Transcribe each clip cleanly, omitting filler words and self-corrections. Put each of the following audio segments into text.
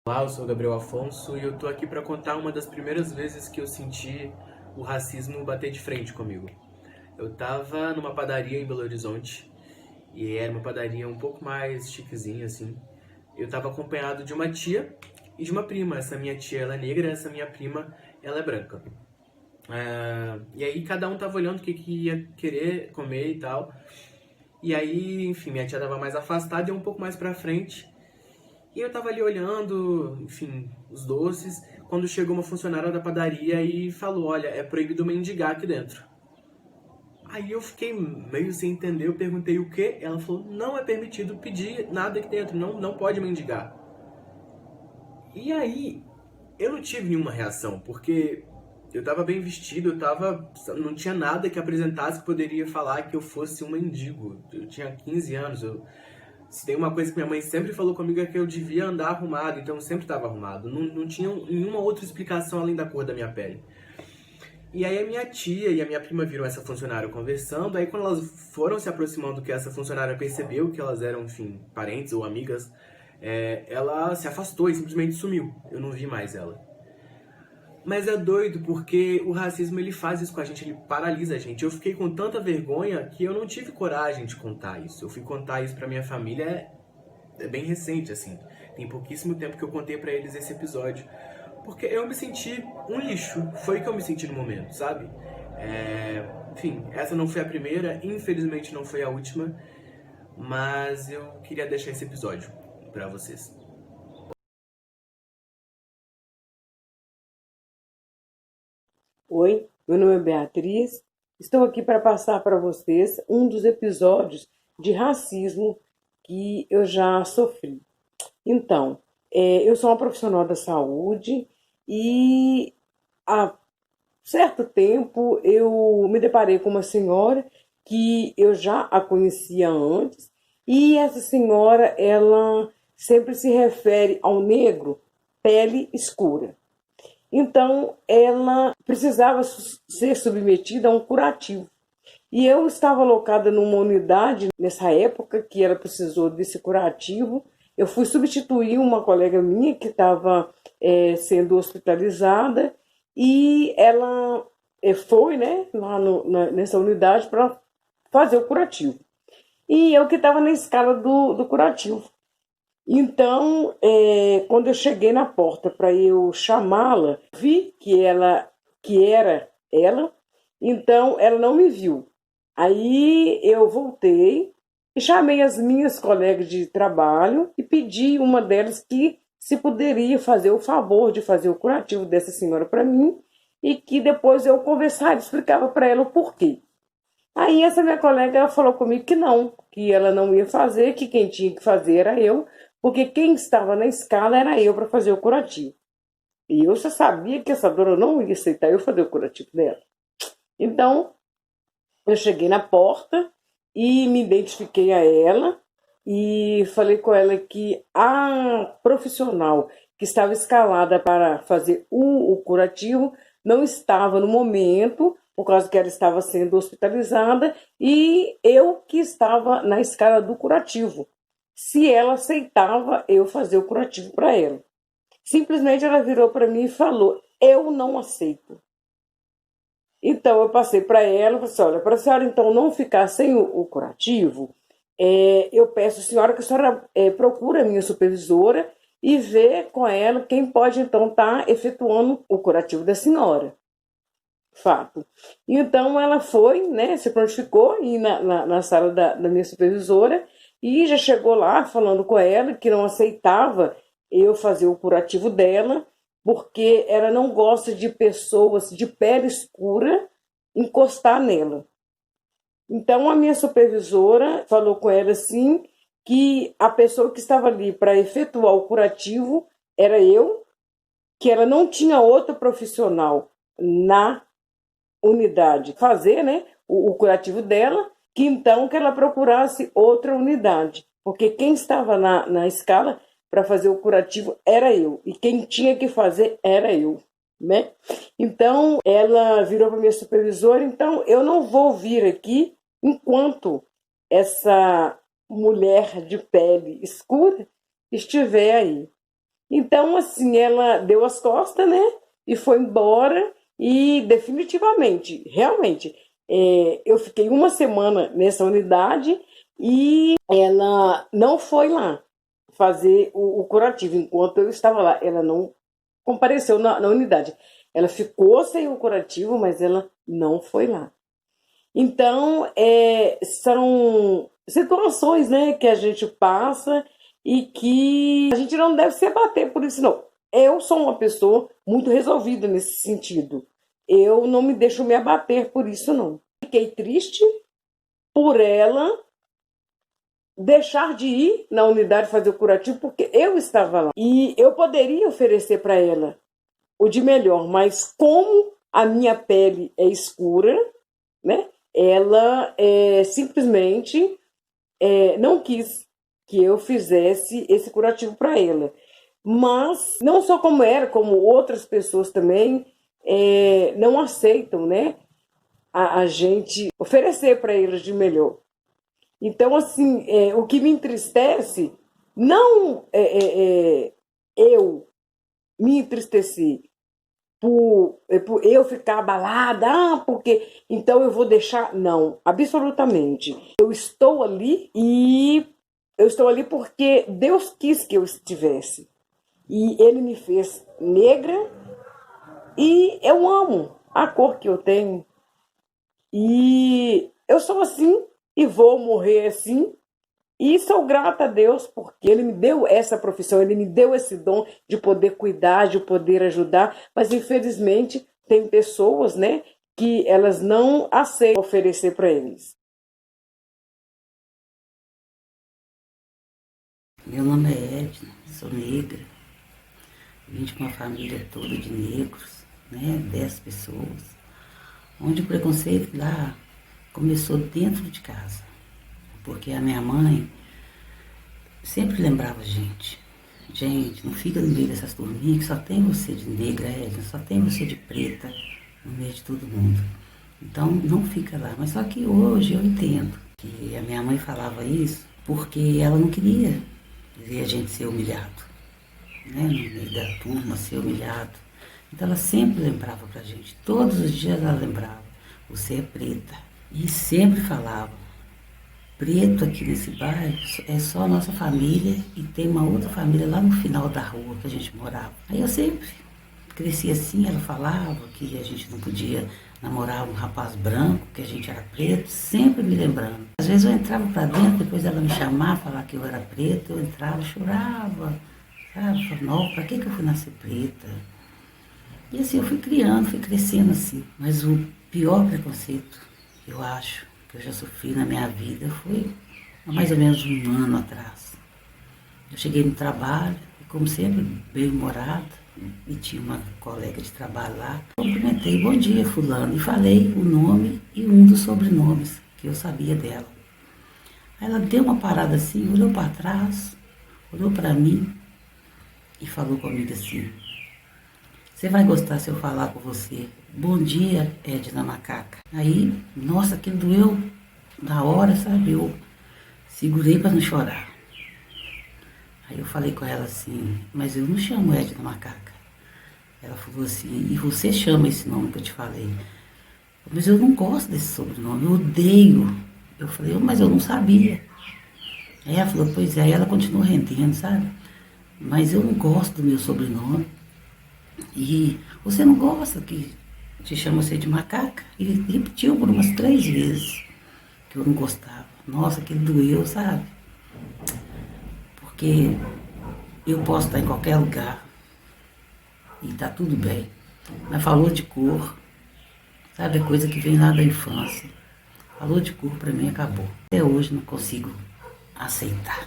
Olá, eu sou o Gabriel Afonso e eu tô aqui para contar uma das primeiras vezes que eu senti o racismo bater de frente comigo. Eu tava numa padaria em Belo Horizonte e era uma padaria um pouco mais chiquezinha assim. Eu tava acompanhado de uma tia e de uma prima. Essa minha tia ela é negra, essa minha prima ela é branca. E aí cada um tava olhando o que ia querer comer e tal. E aí, enfim, minha tia tava mais afastada e um pouco mais pra frente. E eu tava ali olhando, enfim, os doces, quando chegou uma funcionária da padaria e falou: Olha, é proibido mendigar aqui dentro. Aí eu fiquei meio sem entender, eu perguntei o quê? Ela falou: Não é permitido pedir nada aqui dentro, não pode mendigar. E aí eu não tive nenhuma reação, porque eu tava bem vestido, não tinha nada que apresentasse que poderia falar que eu fosse um mendigo. Eu tinha 15 anos, se tem uma coisa que minha mãe sempre falou comigo é que eu devia andar arrumado, então eu sempre estava arrumado. Não tinha nenhuma outra explicação além da cor da minha pele. E aí a minha tia e a minha prima viram essa funcionária conversando, aí quando elas foram se aproximando que essa funcionária percebeu que elas eram, enfim, parentes ou amigas, ela se afastou e simplesmente sumiu. Eu não vi mais ela. Mas é doido porque o racismo ele faz isso com a gente, ele paralisa a gente. Eu fiquei com tanta vergonha que eu não tive coragem de contar isso. Eu fui contar isso pra minha família bem recente, assim. Tem pouquíssimo tempo que eu contei pra eles esse episódio. Porque eu me senti um lixo. Foi o que eu me senti no momento, sabe? Enfim, essa não foi a primeira, infelizmente não foi a última. Mas eu queria deixar esse episódio pra vocês. Oi, meu nome é Beatriz. Estou aqui para passar para vocês um dos episódios de racismo que eu já sofri. Então, eu sou uma profissional da saúde e há certo tempo eu me deparei com uma senhora que eu já a conhecia antes e essa senhora ela sempre se refere ao negro pele escura. Então, ela precisava ser submetida a um curativo. E eu estava alocada numa unidade nessa época que ela precisou desse curativo. Eu fui substituir uma colega minha que estava sendo hospitalizada e ela foi, né, lá nessa unidade para fazer o curativo. E eu que estava na escala do curativo. Então, quando eu cheguei na porta para eu chamá-la, vi que era ela, então ela não me viu. Aí eu voltei e chamei as minhas colegas de trabalho e pedi uma delas que se poderia fazer o favor de fazer o curativo dessa senhora para mim e que depois eu conversava e explicava para ela o porquê. Aí essa minha colega falou comigo que ela não ia fazer, que quem tinha que fazer era eu, porque quem estava na escala era eu para fazer o curativo. E eu já sabia que essa dona não ia aceitar eu fazer o curativo dela. Então, eu cheguei na porta e me identifiquei a ela e falei com ela que a profissional que estava escalada para fazer o curativo não estava no momento, por causa que ela estava sendo hospitalizada, e eu que estava na escala do curativo. Se ela aceitava eu fazer o curativo para ela. Simplesmente ela virou para mim e falou: Eu não aceito. Então eu passei para ela e falei assim: olha, para a senhora então não ficar sem o curativo, eu peço à senhora que a senhora procure a minha supervisora e vê com ela quem pode então estar efetuando o curativo da senhora. Fato. Então ela foi, né, se prontificou e na sala da minha supervisora e já chegou lá falando com ela que não aceitava eu fazer o curativo dela, porque ela não gosta de pessoas de pele escura encostar nela. Então a minha supervisora falou com ela assim que a pessoa que estava ali para efetuar o curativo era eu, que ela não tinha outro profissional na unidade fazer, né, o curativo dela, que então que ela procurasse outra unidade, porque quem estava na escala para fazer o curativo era eu, e quem tinha que fazer era eu, né? Então ela virou para minha supervisora, então eu não vou vir aqui enquanto essa mulher de pele escura estiver aí. Então, assim, ela deu as costas, né? E foi embora. E definitivamente, realmente, eu fiquei uma semana nessa unidade e ela não foi lá fazer o curativo. Enquanto eu estava lá, ela não compareceu na unidade. Ela ficou sem o curativo, mas ela não foi lá. Então, são situações, né, que a gente passa e que a gente não deve se abater por isso, não. Eu sou uma pessoa muito resolvida nesse sentido. Eu não me deixo me abater por isso, não. Fiquei triste por ela deixar de ir na unidade fazer o curativo, porque eu estava lá. E eu poderia oferecer para ela o de melhor, mas como a minha pele é escura, né? Ela simplesmente não quis que eu fizesse esse curativo para ela. Mas não só como era, como outras pessoas também não aceitam, né? A gente oferecer para eles de melhor. Então, assim, o que me entristece, não eu me entristecer por eu ficar abalada, porque então eu vou deixar. Não, absolutamente. Eu estou ali e eu estou ali porque Deus quis que eu estivesse. E Ele me fez negra e eu amo a cor que eu tenho. E eu sou assim e vou morrer assim. E sou grata a Deus porque Ele me deu essa profissão, Ele me deu esse dom de poder cuidar, de poder ajudar. Mas infelizmente tem pessoas, né, que elas não aceitam oferecer para eles. Meu nome é Edna, sou negra, vim de uma família toda de negros, né, 10 pessoas, onde o preconceito lá começou dentro de casa, porque a minha mãe sempre lembrava a gente, não fica no meio dessas turminhas que só tem você de negra, Edna, só tem você de preta no meio de todo mundo. Então não fica lá, mas só que hoje eu entendo que a minha mãe falava isso porque ela não queria ver a gente ser humilhado, né, no meio da turma, ser humilhado. Então ela sempre lembrava pra gente, todos os dias ela lembrava, você é preta. E sempre falava, preto aqui nesse bairro é só a nossa família e tem uma outra família lá no final da rua que a gente morava. Aí eu sempre cresci assim, ela falava que a gente não podia namorar um rapaz branco, que a gente era preto, sempre me lembrando. Às vezes eu entrava pra dentro, depois ela me chamava, falar que eu era preta, eu entrava, chorava, sabe? Falava, não, pra que eu fui nascer preta? E assim, eu fui criando, fui crescendo assim. Mas o pior preconceito, eu acho, que eu já sofri na minha vida foi há mais ou menos um ano atrás. Eu cheguei no trabalho, e como sempre, bem-humorada, e tinha uma colega de trabalho lá. Cumprimentei, bom dia, fulano, e falei o nome e um dos sobrenomes que eu sabia dela. Aí ela deu uma parada assim, olhou para trás, olhou para mim e falou comigo assim, você vai gostar se eu falar com você? Bom dia, Edna Macaca. Aí, nossa, aquilo doeu na hora, sabe? Eu segurei para não chorar. Aí eu falei com ela assim, mas eu não chamo Edna Macaca. Ela falou assim, e você chama esse nome que eu te falei? Mas eu não gosto desse sobrenome, eu odeio. Eu falei, mas eu não sabia. Aí ela falou, pois é, aí ela continuou rendendo, sabe? Mas eu não gosto do meu sobrenome. E você não gosta que te chama você de macaca? E repetiu por umas 3 vezes que eu não gostava. Nossa, aquilo doeu, sabe? Porque eu posso estar em qualquer lugar e tá tudo bem. Mas falou de cor, sabe? É coisa que vem lá da infância. Falou de cor, pra mim acabou. Até hoje não consigo aceitar.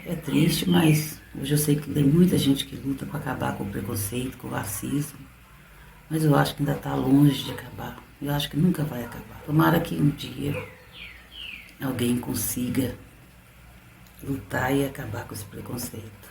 É triste, mas hoje eu sei que tem muita gente que luta para acabar com o preconceito, com o racismo. Mas eu acho que ainda está longe de acabar. Eu acho que nunca vai acabar. Tomara que um dia alguém consiga lutar e acabar com esse preconceito.